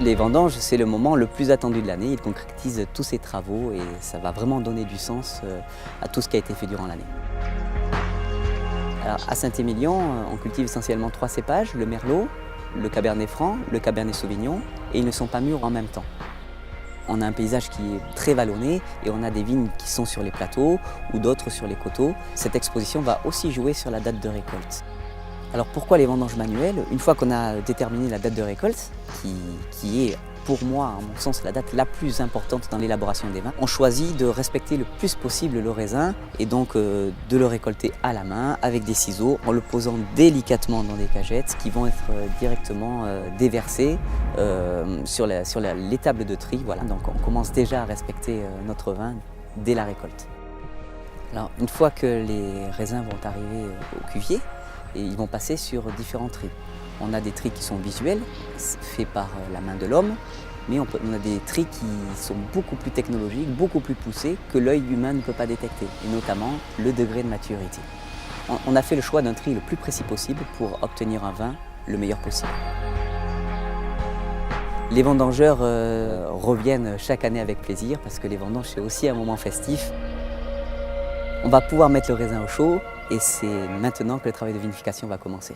Les vendanges, c'est le moment le plus attendu de l'année. Ils concrétisent tous ces travaux et ça va vraiment donner du sens à tout ce qui a été fait durant l'année. À Saint-Émilion, on cultive essentiellement 3 cépages, le merlot, le cabernet franc, le cabernet sauvignon, et ils ne sont pas mûrs en même temps. On a un paysage qui est très vallonné et on a des vignes qui sont sur les plateaux ou d'autres sur les coteaux. Cette exposition va aussi jouer sur la date de récolte. Alors pourquoi les vendanges manuelles? Une fois qu'on a déterminé la date de récolte, qui est pour moi, à mon sens, la date la plus importante dans l'élaboration des vins, on choisit de respecter le plus possible le raisin et donc de le récolter à la main avec des ciseaux en le posant délicatement dans des cagettes qui vont être directement déversées sur l'étable de tri. Voilà, donc on commence déjà à respecter notre vin dès la récolte. Alors une fois que les raisins vont arriver au cuvier, et ils vont passer sur différents tris. On a des tris qui sont visuels, faits par la main de l'homme, mais on a des tris qui sont beaucoup plus technologiques, beaucoup plus poussés, que l'œil humain ne peut pas détecter, et notamment le degré de maturité. On a fait le choix d'un tri le plus précis possible pour obtenir un vin le meilleur possible. Les vendangeurs reviennent chaque année avec plaisir, parce que les vendanges, c'est aussi un moment festif. On va pouvoir mettre le raisin au chaud, et c'est maintenant que le travail de vinification va commencer.